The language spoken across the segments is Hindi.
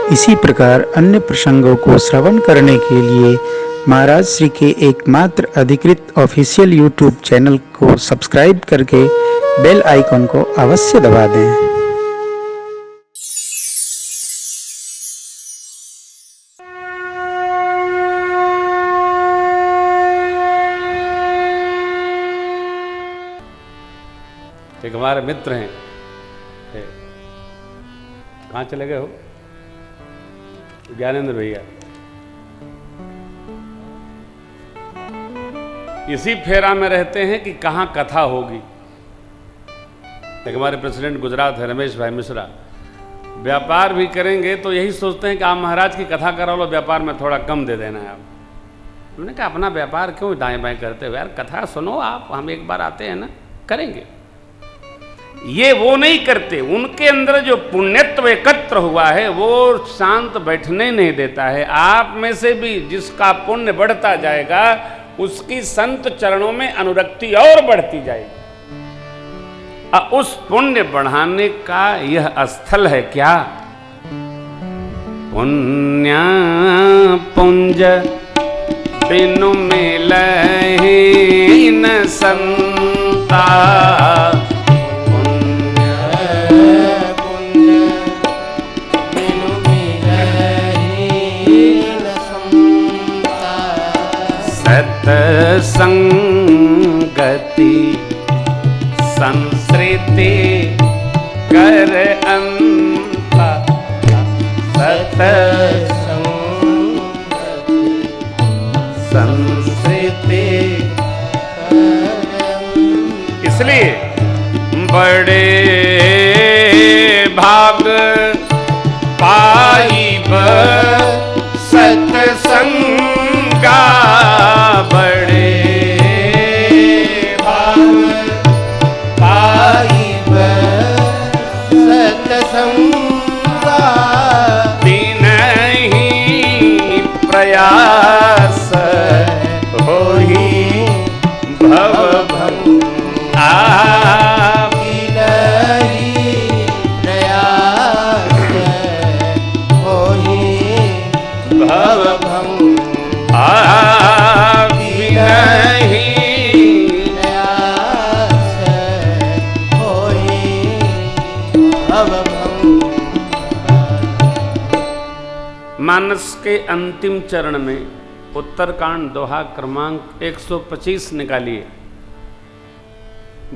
इसी प्रकार अन्य प्रसंगों को श्रवण करने के लिए महाराज श्री के एकमात्र अधिकृत ऑफिशियल यूट्यूब चैनल को सब्सक्राइब करके बेल आइकन को अवश्य दबा दें। एक हमारे मित्र हैं, कहाँ चले गए हो? ज्ञानेंद्र भैया। इसी फेरा में रहते हैं कि कहाँ कथा होगी। एक हमारे प्रेसिडेंट गुजरात है रमेश भाई मिश्रा, व्यापार भी करेंगे तो यही सोचते हैं कि आप महाराज की कथा करा लो, व्यापार में थोड़ा कम दे देना है आप। मैंने कहा अपना व्यापार क्यों दाएं बाएं करते हो यार, कथा सुनो आप, हम एक बार आते हैं ना, करेंगे। ये वो नहीं करते, उनके अंदर जो पुण्यत्व एकत्र हुआ है वो शांत बैठने नहीं देता है। आप में से भी जिसका पुण्य बढ़ता जाएगा उसकी संत चरणों में अनुरक्ति और बढ़ती जाएगी। उस पुण्य बढ़ाने का यह स्थल है क्या? पुण्य पुंज बिनु मिलहि न संता, संगति संस्कृति कर अंता, सत्संगति संस्कृति। इसलिए बड़े भाग पाइब सत्संगा, बड़े भाग पाइब सत्संगा, तीनहि प्रयास होहि भव भंगा, तीनहि प्रयास होहि भव भंगा, मानस के अंतिम चरण में उत्तरकांड दोहा क्रमांक 125 निकालिए।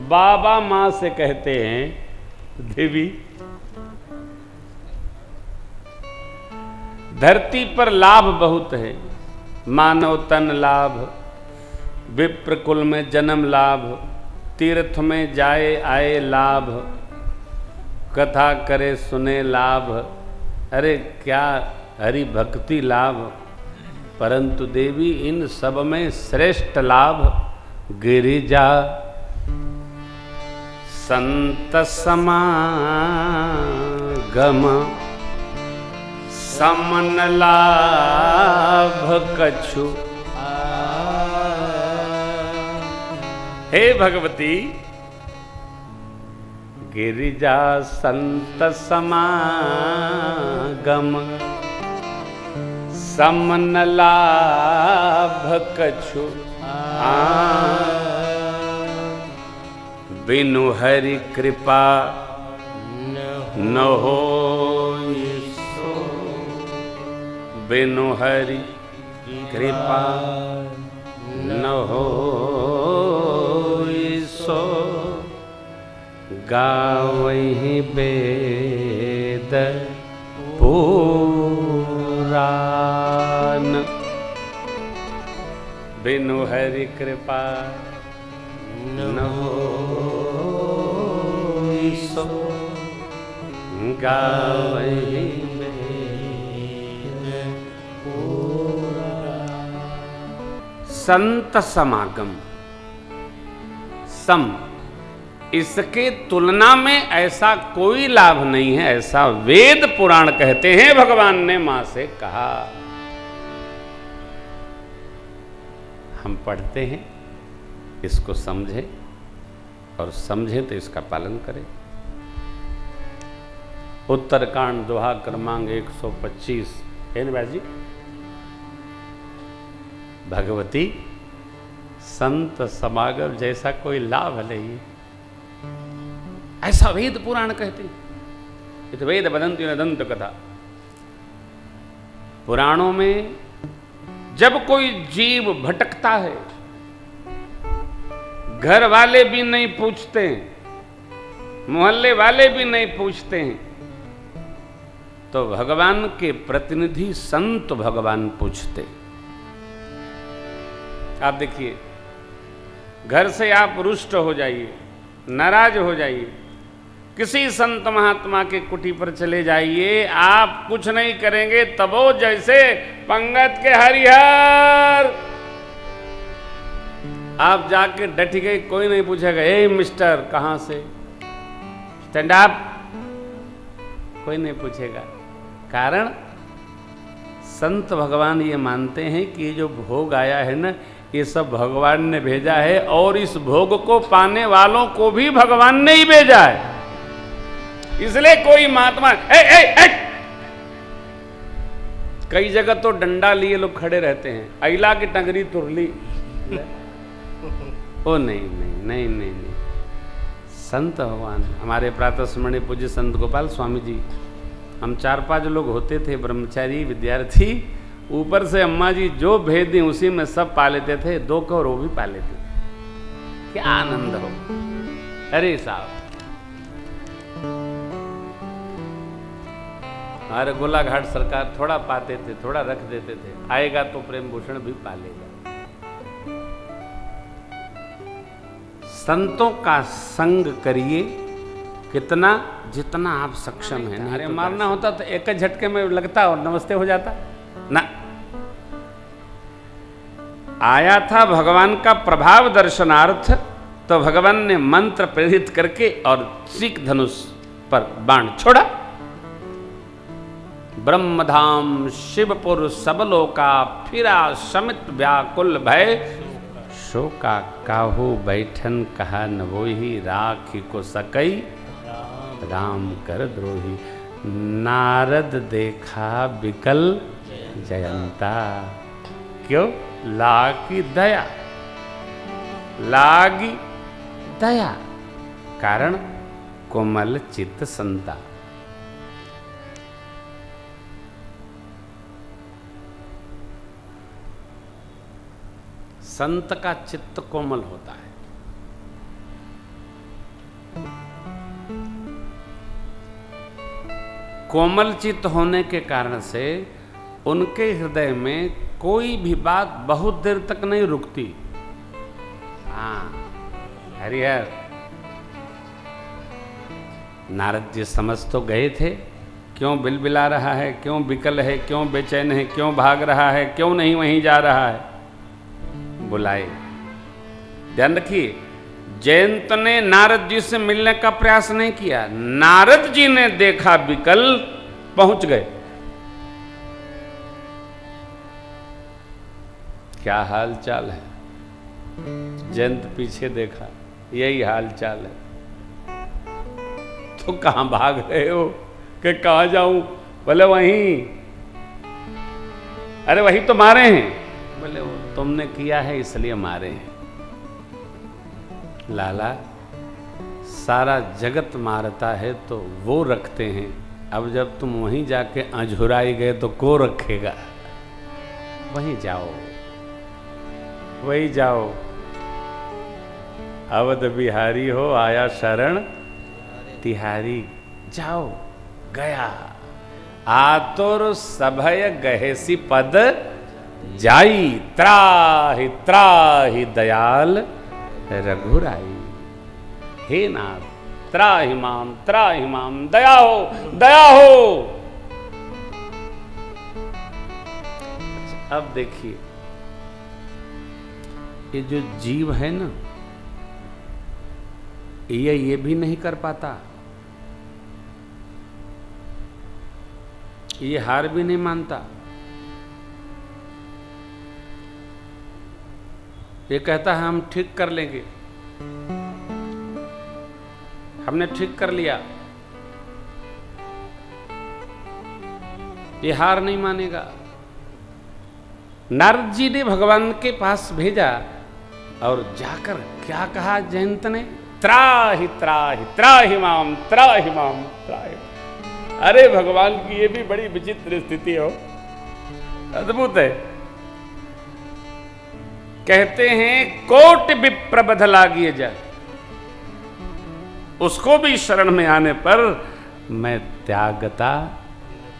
बाबा माँ से कहते हैं, देवी धरती पर लाभ बहुत है, मानव तन लाभ, विप्र कुल में जन्म लाभ, तीर्थ में जाए आए लाभ, कथा करे सुने लाभ, अरे क्या हरि भक्ति लाभ। परंतु देवी इन सब में श्रेष्ठ लाभ गिरिजा संत समागम, समन लाभ कछु। हे भगवती, गिरिजा संत समागम, समन लाभ कछु। बिनु हरि कृपा न होई सो, बिनु हरि कृपा न होई सो, गावहि वेद पुराण। बिनु हरि कृपा न होई सो, गावहि वेद पुराण। संत समागम, सम, इसके तुलना में ऐसा कोई लाभ नहीं है, ऐसा वेद पुराण कहते हैं। भगवान ने मां से कहा। हम पढ़ते हैं, इसको समझे और समझे तो इसका पालन करें। उत्तरकांड दोहा क्रमांक 125 है ना जी। भगवती संत समागम जैसा कोई लाभ नहीं, ऐसा वेद पुराण कहते हैं। इत वेद बदंती नदंत कथा। पुराणों में जब कोई जीव भटकता है, घर वाले भी नहीं पूछते हैं, मोहल्ले वाले भी नहीं पूछते हैं, तो भगवान के प्रतिनिधि संत भगवान पूछते। आप देखिए, घर से आप रुष्ट हो जाइए, नाराज हो जाइए, किसी संत महात्मा के कुटी पर चले जाइए, आप कुछ नहीं करेंगे तब वो जैसे पंगत के हरिहर, आप जाके डट गए, कोई नहीं पूछेगा ए मिस्टर कहां से, स्टैंड अप, कोई नहीं पूछेगा। कारण संत भगवान ये मानते हैं कि ये जो भोग आया है ना, ये सब भगवान ने भेजा है, और इस भोग को पाने वालों को भी भगवान ने ही भेजा है। इसलिए कोई महात्मा कई जगह तो डंडा लिए लोग खड़े रहते हैं, अइला की टंगरी तुरली, ओ नहीं नहीं नहीं नहीं नहीं, संत भगवान। हमारे प्रातः स्मरणीय पूज्य संत गोपाल स्वामी जी, हम 4-5 लोग होते थे, ब्रह्मचारी विद्यार्थी, ऊपर से अम्मा जी जो भेज दी उसी में सब पा लेते थे, 2 को वो भी पा लेते थे। क्या आनंद हो। अरे साहब, हमारे गोलाघाट सरकार थोड़ा पाते थे, थोड़ा रख देते थे, आएगा तो प्रेम भूषण भी पालेगा। संतों का संग करिए कितना, जितना आप सक्षम है। अरे तो मारना होता तो एक झटके में लगता और नमस्ते हो जाता ना। आया था भगवान का प्रभाव दर्शनार्थ, तो भगवान ने मंत्र प्रेरित करके और सीख धनुष पर बाण छोड़ा। ब्रह्मधाम शिवपुर सबलोका, फिरा समित व्याकुल भय, शोका काहू बैठन कहा न वोही, राखी को सकई राम कर द्रोही। नारद देखा बिकल जयंता, क्यों? लागी दया, लागी दया, कारण कोमल चित्त संता। संत का चित्त कोमल होता है। कोमल चित्त होने के कारण से उनके हृदय में कोई भी बात बहुत देर तक नहीं रुकती। हाँ, हरिहर, नारद जी समझ तो गए थे, क्यों बिलबिला रहा है, क्यों विकल है, क्यों बेचैन है, क्यों भाग रहा है, क्यों नहीं वहीं जा रहा है। बुलाए। ध्यान रखिए, जयंत ने नारद जी से मिलने का प्रयास नहीं किया, नारद जी ने देखा विकल, पहुंच गए। क्या हाल चाल है? जयंत पीछे देखा, यही हाल चाल है। तो कहां भाग रहे हो कि कहां जाऊं? बोले वहीं। अरे वही तो मारे हैं। बोले वो तुमने किया है इसलिए मारे हैं। लाला, सारा जगत मारता है तो वो रखते हैं, अब जब तुम वहीं जाके अझुराई गए तो को रखेगा? वहीं जाओ, वहीं जाओ। अवध बिहारी हो आया शरण तिहारी, जाओ। गया आतुर सभय गहेसी पद जाई, त्राहि त्राहि दयाल रघुराई। हे नाथ, त्राहि माम, त्राहि माम, दया हो, दया हो। अब देखिए, ये जो जीव है ना, ये भी नहीं कर पाता, ये हार भी नहीं मानता। ये कहता है हम ठीक कर लेंगे, हमने ठीक कर लिया, ये हार नहीं मानेगा। नारद जी ने भगवान के पास भेजा और जाकर क्या कहा जयंत ने, त्राहि त्राहि त्राहि माम त्राहि माम त्राहि। अरे भगवान की ये भी बड़ी विचित्र स्थिति हो, अद्भुत है। कहते हैं कोटि विप्र बध लागिए जा, उसको भी शरण में आने पर मैं त्यागता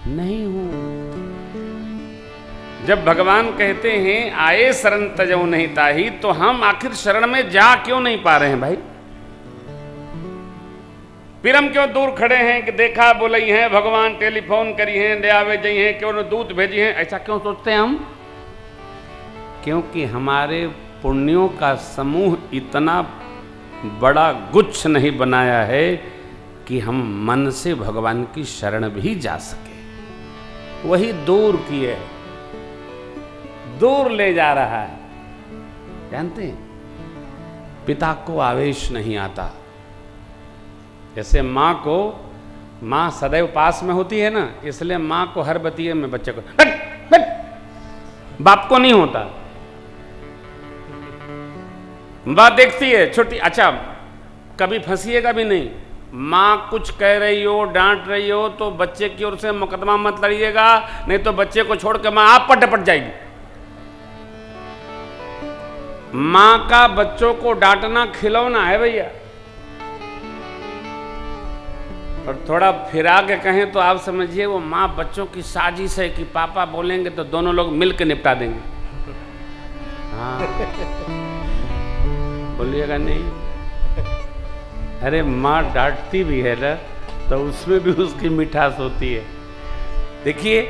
नहीं हूं। जब भगवान कहते हैं आए शरण तजऊ नहीं ताही, तो हम आखिर शरण में जा क्यों नहीं पा रहे हैं भाई? फिर हम क्यों दूर खड़े हैं कि देखा बोलई हैं, भगवान टेलीफोन करी हैं, ले आवे जई हैं, क्यों दूत भेजी हैं, ऐसा क्यों सोचते हैं हम? क्योंकि हमारे पुण्यों का समूह इतना बड़ा गुच्छ नहीं बनाया है कि हम मन से भगवान की शरण भी जा सके। वही दूर किए, दूर ले जा रहा है। जानते हैं, पिता को आवेश नहीं आता। जैसे माँ सदैव पास में होती है ना, इसलिए माँ को हर बतिये में बच्चे को हट, हट। बाप को नहीं होता। बात देखती है छोटी, अच्छा कभी फंसीएगा भी नहीं। माँ कुछ कह रही हो, डांट रही हो, तो बच्चे की ओर से मुकदमा मत लड़िएगा, नहीं तो बच्चे को छोड़ के माँ आप पर डपट जाएगी। माँ का बच्चों को डांटना खिलौना है भैया। और थोड़ा फिरा के कहें तो आप समझिए वो माँ बच्चों की साजिश है कि पापा बोलेंगे तो दोनों लोग मिलकर निपटा देंगे। हाँ बोलिएगा नहीं। अरे माँ डांटती भी है ना, तो उसमें भी उसकी मिठास होती है। देखिए,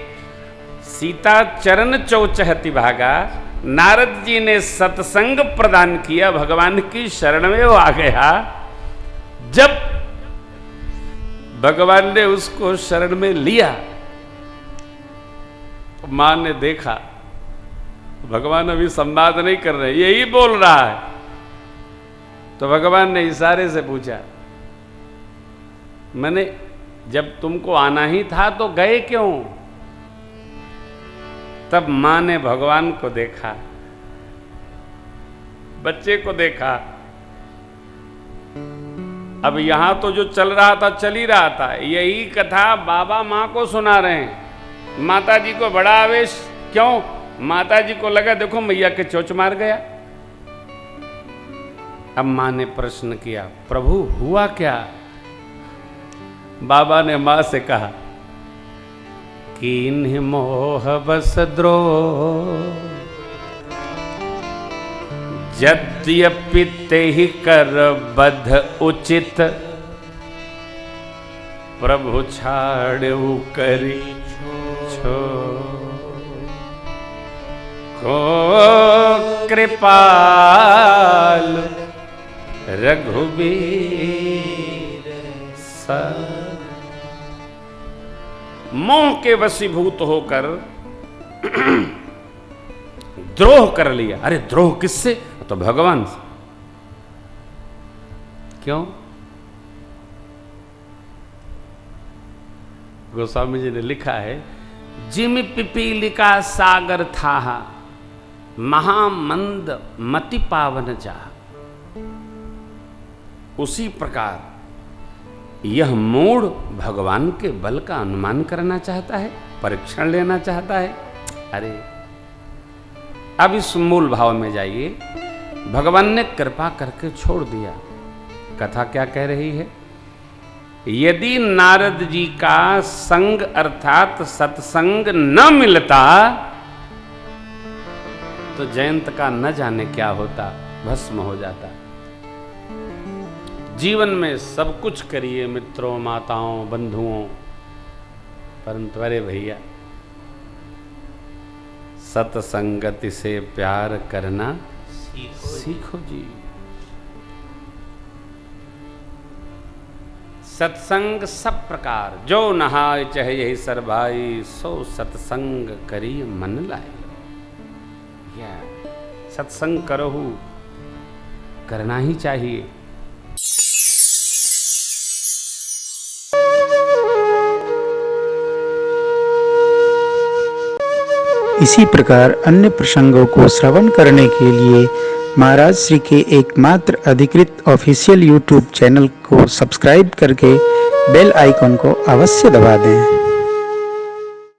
सीता चरण चौचहति भागा, नारद जी ने सत्संग प्रदान किया, भगवान की शरण में वो आ गया। जब भगवान ने उसको शरण में लिया तो मां ने देखा भगवान अभी संवाद नहीं कर रहे, यही बोल रहा है। तो भगवान ने इशारे से पूछा, मैंने जब तुमको आना ही था तो गए क्यों? तब मां ने भगवान को देखा, बच्चे को देखा। अब यहां तो जो चल रहा था चल ही रहा था, यही कथा बाबा मां को सुना रहे हैं। माता जी को बड़ा आवेश, क्यों? माता जी को लगा देखो मैया के चोच मार गया। अब मां ने प्रश्न किया, प्रभु हुआ क्या? बाबा ने मां से कहा, कीन्ह मोह बस द्रोह, यद्यपि तेहि कर बध उचित, प्रभु छाड़ऊ करी छो, को कृपाल रघुबीर सा। मोह के वशीभूत होकर द्रोह कर लिया। अरे द्रोह किससे? तो भगवान से। क्यों? गोस्वामी जी ने लिखा है, जिम पिपीलिका सागर था, महामंद मति पावन चाह। उसी प्रकार यह मूढ़ भगवान के बल का अनुमान करना चाहता है, परीक्षण लेना चाहता है। अरे अब इस मूल भाव में जाइए। भगवान ने कृपा करके छोड़ दिया। कथा क्या कह रही है? यदि नारद जी का संग अर्थात सत्संग न मिलता तो जयंत का न जाने क्या होता, भस्म हो जाता। जीवन में सब कुछ करिए मित्रों, माताओं, बंधुओं, परंतु अरे भैया सत्संगति से प्यार करना सीखो जी। सत्संग सब प्रकार, जो नहाय चाहे यही सरभाई, सो सत्संग करी मन लाए। या सत्संग करो, करना ही चाहिए। इसी प्रकार अन्य प्रसंगों को श्रवण करने के लिए महाराज श्री के एकमात्र अधिकृत ऑफिशियल यूट्यूब चैनल को सब्सक्राइब करके बेल आइकन को अवश्य दबा दें।